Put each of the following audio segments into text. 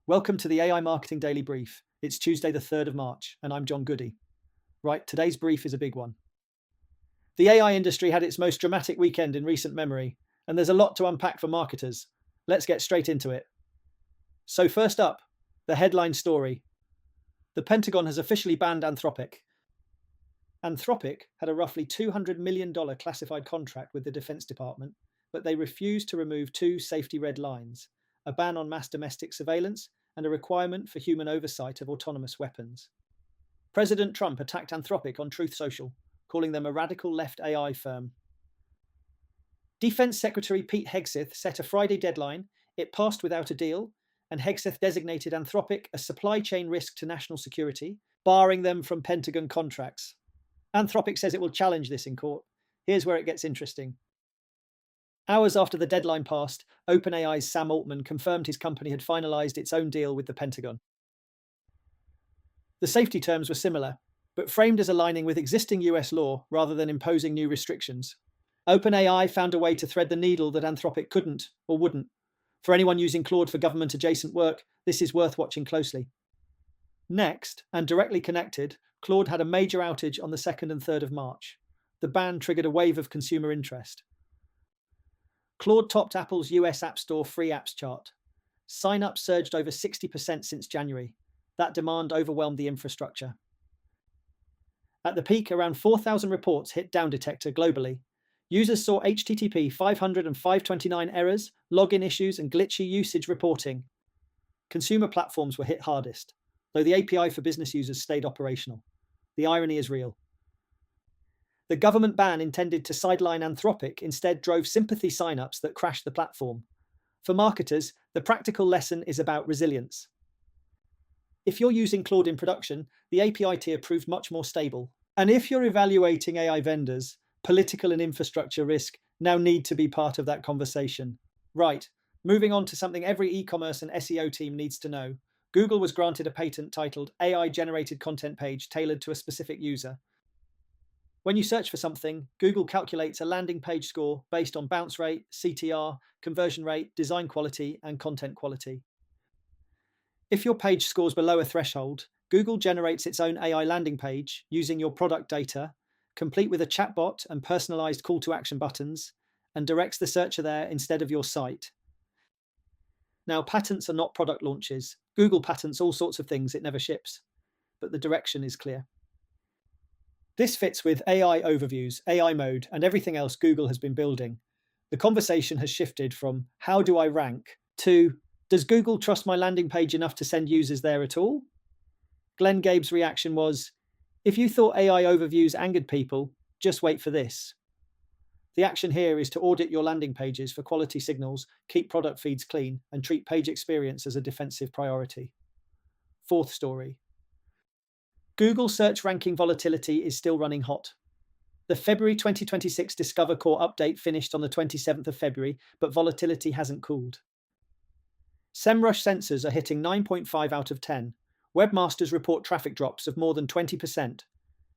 Welcome to the AI Marketing Daily Brief. It's Tuesday, the 3rd of March, and I'm John Goody. Right, today's brief is a big one. The AI industry had its most dramatic weekend in recent memory, and there's a lot to unpack for marketers. Let's get straight into it. So, first up, the headline story. The Pentagon has officially banned Anthropic. Anthropic had a roughly $200 million classified contract with the Defense Department, but they refused to remove two safety red lines: a ban on mass domestic surveillance and a requirement for human oversight of autonomous weapons. President Trump attacked Anthropic on Truth Social, calling them a radical left AI firm. Defense Secretary Pete Hegseth set a Friday deadline. It passed without a deal, and Hegseth designated Anthropic a supply chain risk to national security, barring them from Pentagon contracts. Anthropic says it will challenge this in court. Here's where it gets interesting. Hours after the deadline passed, OpenAI's Sam Altman confirmed his company had finalized its own deal with the Pentagon. The safety terms were similar, but framed as aligning with existing US law rather than imposing new restrictions. OpenAI found a way to thread the needle that Anthropic couldn't or wouldn't. For anyone using Claude for government-adjacent work, this is worth watching closely. Next, and directly connected, Claude had a major outage on the 2nd and 3rd of March. The ban triggered a wave of consumer interest. Claude topped Apple's US App Store free apps chart. Sign-ups surged over 60% since January. That demand overwhelmed the infrastructure. At the peak, around 4,000 reports hit Down Detector globally. Users saw HTTP 500 and 529 errors, login issues, and glitchy usage reporting. Consumer platforms were hit hardest, though the API for business users stayed operational. The irony is real. The government ban intended to sideline Anthropic instead drove sympathy signups that crashed the platform. For marketers, the practical lesson is about resilience. If you're using Claude in production, the API tier proved much more stable. And if you're evaluating AI vendors, political and infrastructure risk now need to be part of that conversation. Right, moving on to something every e-commerce and SEO team needs to know. Google was granted a patent titled AI-generated content page tailored to a specific user. When you search for something, Google calculates a landing page score based on bounce rate, CTR, conversion rate, design quality, and content quality. If your page scores below a threshold, Google generates its own AI landing page using your product data, complete with a chatbot and personalized call to action buttons, and directs the searcher there instead of your site. Now, patents are not product launches. Google patents all sorts of things it never ships, but the direction is clear. This fits with AI overviews, AI mode, and everything else Google has been building. The conversation has shifted from how do I rank to does Google trust my landing page enough to send users there at all? Glenn Gabe's reaction was, if you thought AI overviews angered people, just wait for this. The action here is to audit your landing pages for quality signals, keep product feeds clean, and treat page experience as a defensive priority. Fourth story. Google search ranking volatility is still running hot. The February 2026 Discover Core update finished on the 27th of February, but volatility hasn't cooled. SEMrush sensors are hitting 9.5 out of 10. Webmasters report traffic drops of more than 20%.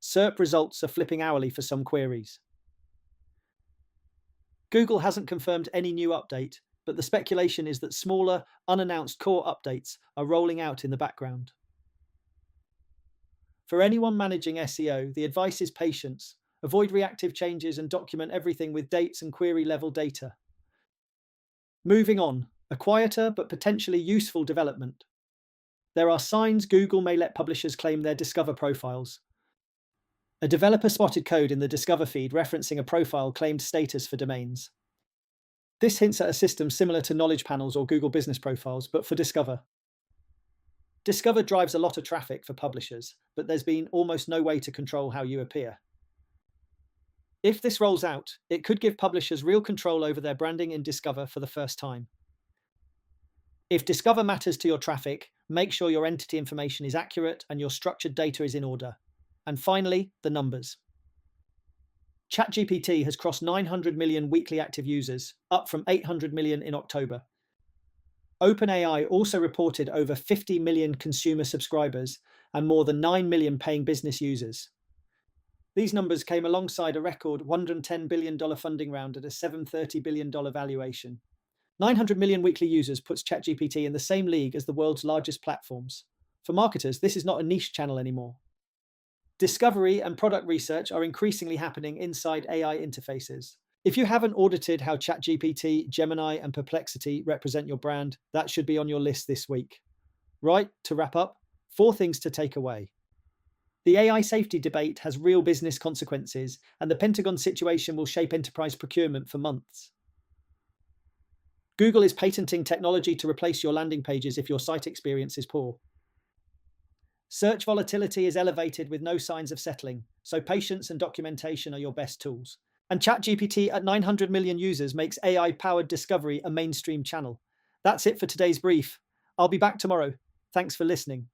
SERP results are flipping hourly for some queries. Google hasn't confirmed any new update, but the speculation is that smaller, unannounced core updates are rolling out in the background. For anyone managing SEO, the advice is patience. Avoid reactive changes and document everything with dates and query-level data. Moving on, a quieter but potentially useful development. There are signs Google may let publishers claim their Discover profiles. A developer spotted code in the Discover feed referencing a profile claimed status for domains. This hints at a system similar to knowledge panels or Google Business Profiles, but for Discover. Discover drives a lot of traffic for publishers, but there's been almost no way to control how you appear. If this rolls out, it could give publishers real control over their branding in Discover for the first time. If Discover matters to your traffic, make sure your entity information is accurate and your structured data is in order. And finally, the numbers. ChatGPT has crossed 900 million weekly active users, up from 800 million in October. OpenAI also reported over 50 million consumer subscribers and more than 9 million paying business users. These numbers came alongside a record $110 billion funding round at a $730 billion valuation. 900 million weekly users puts ChatGPT in the same league as the world's largest platforms. For marketers, this is not a niche channel anymore. Discovery and product research are increasingly happening inside AI interfaces. If you haven't audited how ChatGPT, Gemini, and Perplexity represent your brand, that should be on your list this week. Right, to wrap up, 4 things to take away. The AI safety debate has real business consequences, and the Pentagon situation will shape enterprise procurement for months. Google is patenting technology to replace your landing pages if your site experience is poor. Search volatility is elevated with no signs of settling, so patience and documentation are your best tools. And ChatGPT at 900 million users makes AI-powered discovery a mainstream channel. That's it for today's brief. I'll be back tomorrow. Thanks for listening.